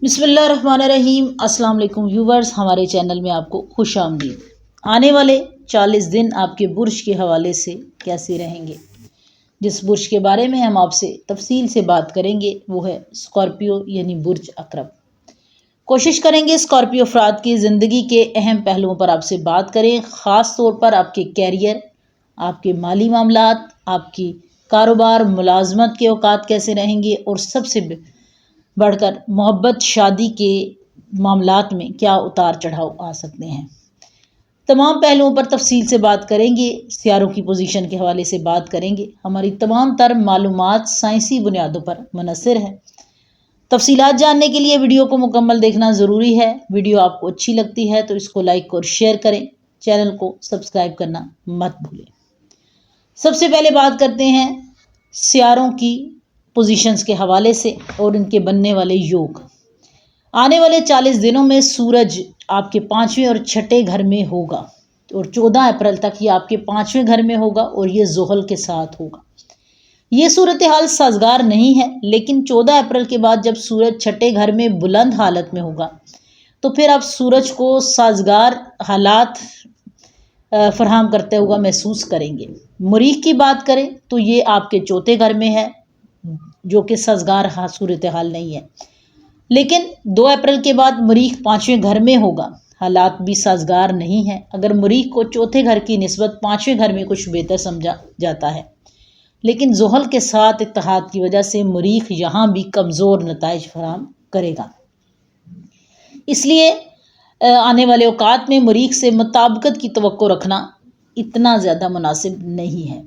بسم اللہ الرحمن الرحیم۔ السلام علیکم ویورز، ہمارے چینل میں آپ کو خوش آمدید۔ آنے والے 40 دن آپ کے برج کے حوالے سے کیسے رہیں گے، جس برج کے بارے میں ہم آپ سے تفصیل سے بات کریں گے وہ ہے اسکارپیو یعنی برج عقرب۔ کوشش کریں گے اسکارپیو افراد کی زندگی کے اہم پہلوؤں پر آپ سے بات کریں، خاص طور پر آپ کے کیریئر، آپ کے مالی معاملات، آپ کی کاروبار ملازمت کے اوقات کیسے رہیں گے، اور سب سے بڑھ کر محبت شادی کے معاملات میں کیا اتار چڑھاؤ آ سکتے ہیں۔ تمام پہلوؤں پر تفصیل سے بات کریں گے، سیاروں کی پوزیشن کے حوالے سے بات کریں گے۔ ہماری تمام تر معلومات سائنسی بنیادوں پر منحصر ہے۔ تفصیلات جاننے کے لیے ویڈیو کو مکمل دیکھنا ضروری ہے۔ ویڈیو آپ کو اچھی لگتی ہے تو اس کو لائک اور شیئر کریں، چینل کو سبسکرائب کرنا مت بھولیں۔ سب سے پہلے بات کرتے ہیں سیاروں کی پوزیشنز کے حوالے سے اور ان کے بننے والے یوگ۔ آنے والے 40 دنوں میں سورج آپ کے 5ویں اور 6ٹھے گھر میں ہوگا اور 14 اپریل تک یہ آپ کے 5ویں گھر میں ہوگا اور یہ زحل کے ساتھ ہوگا۔ یہ صورتحال سازگار نہیں ہے، لیکن 14 اپریل کے بعد جب سورج 6ٹھے گھر میں بلند حالت میں ہوگا تو پھر آپ سورج کو سازگار حالات فراہم کرتے ہوا محسوس کریں گے۔ مریخ کی بات کریں تو یہ آپ کے 4تھے گھر میں ہے، جو کہ سازگار صورتحال نہیں ہے، لیکن 2 اپریل کے بعد مریخ 5ویں گھر میں ہوگا، حالات بھی سازگار نہیں ہیں۔ اگر مریخ کو 4تھے گھر کی نسبت 5ویں گھر میں کچھ بہتر سمجھا جاتا ہے، لیکن زحل کے ساتھ اتحاد کی وجہ سے مریخ یہاں بھی کمزور نتائج فراہم کرے گا۔ اس لیے آنے والے اوقات میں مریخ سے مطابقت کی توقع رکھنا اتنا زیادہ مناسب نہیں ہے۔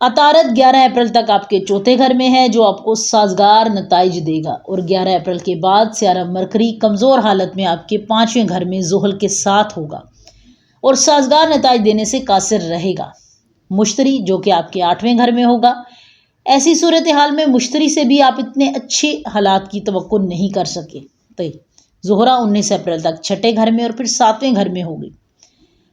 عطارد 11 اپریل تک آپ کے 4تھے گھر میں ہے، جو آپ کو سازگار نتائج دے گا، اور 11 اپریل کے بعد سیارہ مرکری کمزور حالت میں آپ کے 5ویں گھر میں زحل کے ساتھ ہوگا اور سازگار نتائج دینے سے قاصر رہے گا۔ مشتری جو کہ آپ کے 8ویں گھر میں ہوگا، ایسی صورتحال میں مشتری سے بھی آپ اتنے اچھے حالات کی توقع نہیں کر سکے۔ زہرہ 19 اپریل تک 6ٹھے گھر میں اور پھر 7ویں گھر میں ہوگی،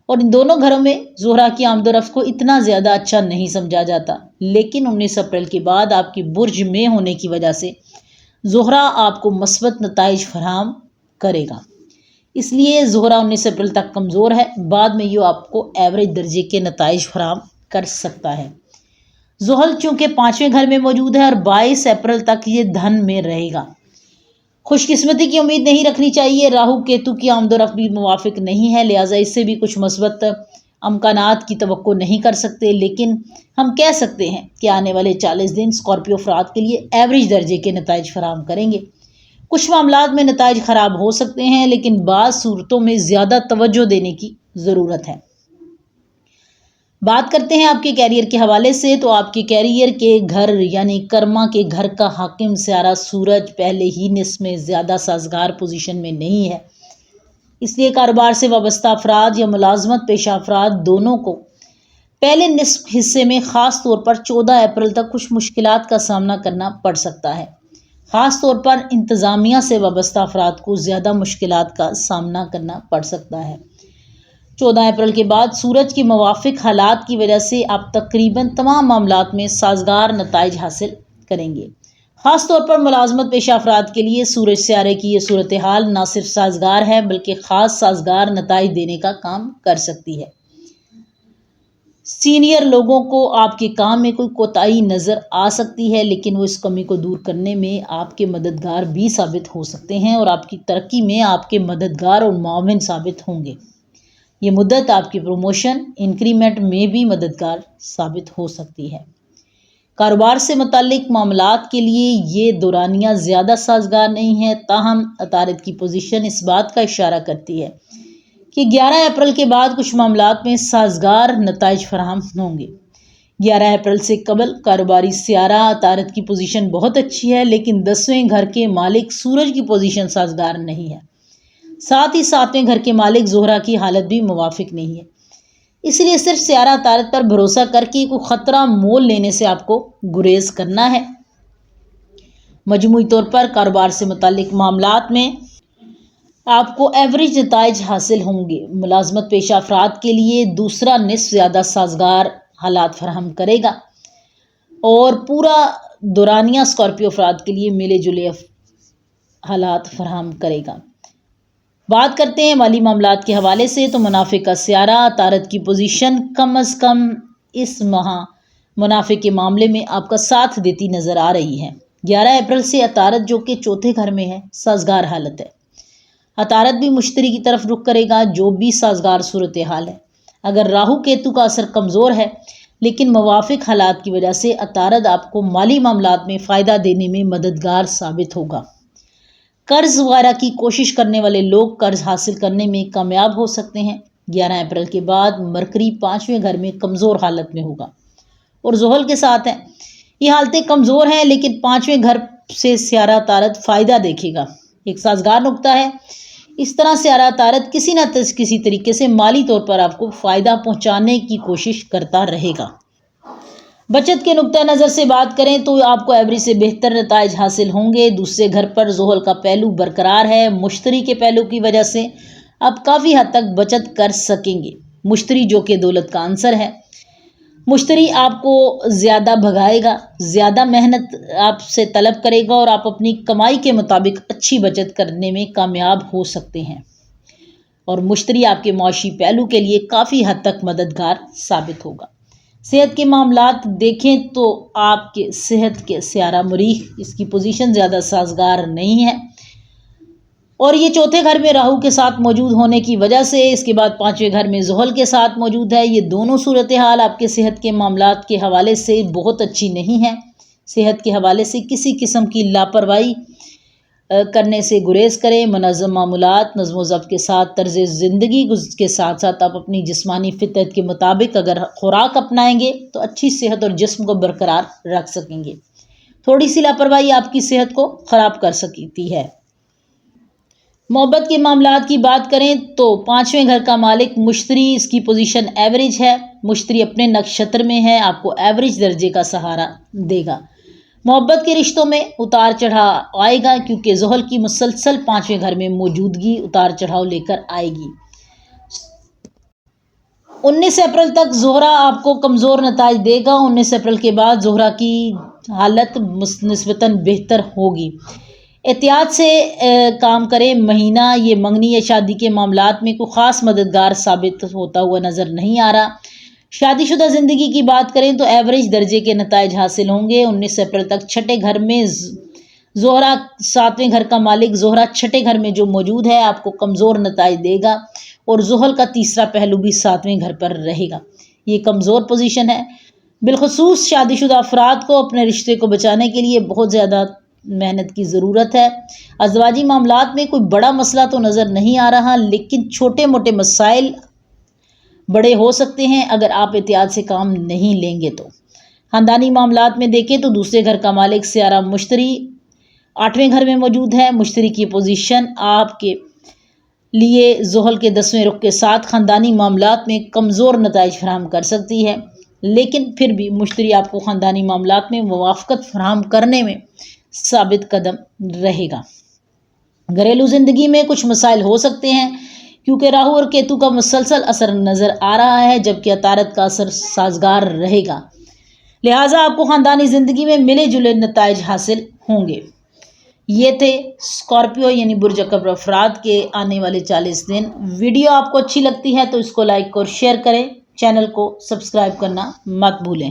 اور ان دونوں گھروں میں زہرہ کی آمد و رفت کو اتنا زیادہ اچھا نہیں سمجھا جاتا، لیکن 19 اپریل کے بعد آپ کی برج میں ہونے کی وجہ سے زہرہ آپ کو مثبت نتائج فراہم کرے گا۔ اس لیے زہرہ 19 اپریل تک کمزور ہے، بعد میں یہ آپ کو ایوریج درجے کے نتائج فراہم کر سکتا ہے۔ زحل چونکہ 5ویں گھر میں موجود ہے اور 22 اپریل تک یہ دھن میں رہے گا۔ خوش قسمتی کی امید نہیں رکھنی چاہیے۔ راہو کیتو کی آمد و رفت بھی موافق نہیں ہے، لہٰذا اس سے بھی کچھ مثبت امکانات کی توقع نہیں کر سکتے، لیکن ہم کہہ سکتے ہیں کہ آنے والے 40 دن اسکارپیو افراد کے لیے ایوریج درجے کے نتائج فراہم کریں گے۔ کچھ معاملات میں نتائج خراب ہو سکتے ہیں، لیکن بعض صورتوں میں زیادہ توجہ دینے کی ضرورت ہے۔ بات کرتے ہیں آپ کے کیریئر کے حوالے سے، تو آپ کے کیریئر کے گھر یعنی کرما کے گھر کا حاکم سیارہ سورج پہلے ہی نصف میں زیادہ سازگار پوزیشن میں نہیں ہے۔ اس لیے کاروبار سے وابستہ افراد یا ملازمت پیشہ افراد دونوں کو پہلے نصف حصے میں خاص طور پر 14 اپریل تک کچھ مشکلات کا سامنا کرنا پڑ سکتا ہے۔ خاص طور پر انتظامیہ سے وابستہ افراد کو زیادہ مشکلات کا سامنا کرنا پڑ سکتا ہے۔ 14 اپریل کے بعد سورج کی موافق حالات کی وجہ سے آپ تقریباً تمام معاملات میں سازگار نتائج حاصل کریں گے۔ خاص طور پر ملازمت پیشہ افراد کے لیے سورج سیارے کی یہ صورتحال نہ صرف سازگار ہے بلکہ خاص سازگار نتائج دینے کا کام کر سکتی ہے۔ سینئر لوگوں کو آپ کے کام میں کوئی کوتاہی نظر آ سکتی ہے، لیکن وہ اس کمی کو دور کرنے میں آپ کے مددگار بھی ثابت ہو سکتے ہیں اور آپ کی ترقی میں آپ کے مددگار اور معاون ثابت ہوں گے۔ یہ مدت آپ کی پروموشن انکریمنٹ میں بھی مددگار ثابت ہو سکتی ہے۔ کاروبار سے متعلق معاملات کے لیے یہ دورانیہ زیادہ سازگار نہیں ہے، تاہم عطارد کی پوزیشن اس بات کا اشارہ کرتی ہے کہ 11 اپریل کے بعد کچھ معاملات میں سازگار نتائج فراہم ہوں گے۔ 11 اپریل سے قبل کاروباری سیارہ عطارد کی پوزیشن بہت اچھی ہے، لیکن 10ویں گھر کے مالک سورج کی پوزیشن سازگار نہیں ہے، ساتھ ہی 7ویں گھر کے مالک زہرہ کی حالت بھی موافق نہیں ہے۔ اس لیے صرف سیارہ عطارد پر بھروسہ کر کے کوئی خطرہ مول لینے سے آپ کو گریز کرنا ہے۔ مجموعی طور پر کاروبار سے متعلق معاملات میں آپ کو ایوریج نتائج حاصل ہوں گے۔ ملازمت پیشہ افراد کے لیے دوسرا نصف زیادہ سازگار حالات فراہم کرے گا اور پورا دورانیہ اسکارپیو افراد کے لیے ملے جلے حالات فراہم کرے گا۔ بات کرتے ہیں مالی معاملات کے حوالے سے تو منافع کا سیارہ عطارد کی پوزیشن کم از کم اس ماہ منافع کے معاملے میں آپ کا ساتھ دیتی نظر آ رہی ہے۔ 11 اپریل سے عطارد جو کہ چوتھے گھر میں ہے سازگار حالت ہے۔ عطارد بھی مشتری کی طرف رخ کرے گا جو بھی سازگار صورتحال ہے۔ اگر راہو کیتو کا اثر کمزور ہے لیکن موافق حالات کی وجہ سے عطارد آپ کو مالی معاملات میں فائدہ دینے میں مددگار ثابت ہوگا۔ قرض وغیرہ کی کوشش کرنے والے لوگ قرض حاصل کرنے میں کامیاب ہو سکتے ہیں۔ 11 اپریل کے بعد مرکری 5ویں گھر میں کمزور حالت میں ہوگا اور زحل کے ساتھ ہے۔ یہ حالتیں کمزور ہیں لیکن 5ویں گھر سے سیارہ عطارد فائدہ دیکھے گا، ایک سازگار نقطہ ہے۔ اس طرح سیارہ عطارد کسی نہ کسی طریقے سے مالی طور پر آپ کو فائدہ پہنچانے کی کوشش کرتا رہے گا۔ بچت کے نقطہ نظر سے بات کریں تو آپ کو ایوریج سے بہتر نتائج حاصل ہوں گے۔ دوسرے گھر پر زحل کا پہلو برقرار ہے، مشتری کے پہلو کی وجہ سے آپ کافی حد تک بچت کر سکیں گے۔ مشتری جو کہ دولت کا عنصر ہے، مشتری آپ کو زیادہ بھگائے گا، زیادہ محنت آپ سے طلب کرے گا اور آپ اپنی کمائی کے مطابق اچھی بچت کرنے میں کامیاب ہو سکتے ہیں اور مشتری آپ کے معاشی پہلو کے لیے کافی حد تک مددگار ثابت ہوگا۔ صحت کے معاملات دیکھیں تو آپ کے صحت کے سیارہ مریخ اس کی پوزیشن زیادہ سازگار نہیں ہے اور یہ چوتھے گھر میں راہو کے ساتھ موجود ہونے کی وجہ سے اس کے بعد 5ویں گھر میں زحل کے ساتھ موجود ہے۔ یہ دونوں صورتحال آپ کے صحت کے معاملات کے حوالے سے بہت اچھی نہیں ہے۔ صحت کے حوالے سے کسی قسم کی لاپرواہی کرنے سے گریز کریں۔ منظم معمولات، نظم و ضبط کے ساتھ طرز زندگی کے ساتھ ساتھ آپ اپنی جسمانی فطرت کے مطابق اگر خوراک اپنائیں گے تو اچھی صحت اور جسم کو برقرار رکھ سکیں گے۔ تھوڑی سی لاپرواہی آپ کی صحت کو خراب کر سکتی ہے۔ محبت کے معاملات کی بات کریں تو 5ویں گھر کا مالک مشتری، اس کی پوزیشن ایوریج ہے۔ مشتری اپنے نکشتر میں ہے، آپ کو ایوریج درجے کا سہارا دے گا۔ محبت کے رشتوں میں اتار چڑھاؤ آئے گا کیونکہ زحل کی مسلسل 5ویں گھر میں موجودگی اتار چڑھاؤ لے کر آئے گی۔ 19 اپریل تک زہرہ آپ کو کمزور نتائج دے گا۔ 19 اپریل کے بعد زہرہ کی حالت نسبتاً بہتر ہوگی۔ احتیاط سے کام کریں۔ مہینہ یہ منگنی یا شادی کے معاملات میں کوئی خاص مددگار ثابت ہوتا ہوا نظر نہیں آ رہا۔ شادی شدہ زندگی کی بات کریں تو ایوریج درجے کے نتائج حاصل ہوں گے۔ 19 اپریل تک چھٹے گھر میں زہرہ، 7ویں گھر کا مالک زہرہ چھٹے گھر میں جو موجود ہے آپ کو کمزور نتائج دے گا اور زحل کا تیسرا پہلو بھی 7ویں گھر پر رہے گا۔ یہ کمزور پوزیشن ہے۔ بالخصوص شادی شدہ افراد کو اپنے رشتے کو بچانے کے لیے بہت زیادہ محنت کی ضرورت ہے۔ ازدواجی معاملات میں کوئی بڑا مسئلہ تو نظر نہیں آ رہا لیکن چھوٹے موٹے مسائل بڑے ہو سکتے ہیں اگر آپ احتیاط سے کام نہیں لیں گے تو۔ خاندانی معاملات میں دیکھیں تو دوسرے گھر کا مالک سیارہ مشتری 8ویں گھر میں موجود ہے۔ مشتری کی پوزیشن آپ کے لیے زحل کے 10ویں رخ کے ساتھ خاندانی معاملات میں کمزور نتائج فراہم کر سکتی ہے لیکن پھر بھی مشتری آپ کو خاندانی معاملات میں موافقت فراہم کرنے میں ثابت قدم رہے گا۔ گھریلو زندگی میں کچھ مسائل ہو سکتے ہیں کیونکہ راہو اور کیتو کا مسلسل اثر نظر آ رہا ہے جبکہ عطارد کا اثر سازگار رہے گا، لہٰذا آپ کو خاندانی زندگی میں ملے جلے نتائج حاصل ہوں گے۔ یہ تھے اسکارپیو یعنی برج عقرب افراد کے آنے والے 40 دن۔ ویڈیو آپ کو اچھی لگتی ہے تو اس کو لائک اور شیئر کریں، چینل کو سبسکرائب کرنا مت بھولیں۔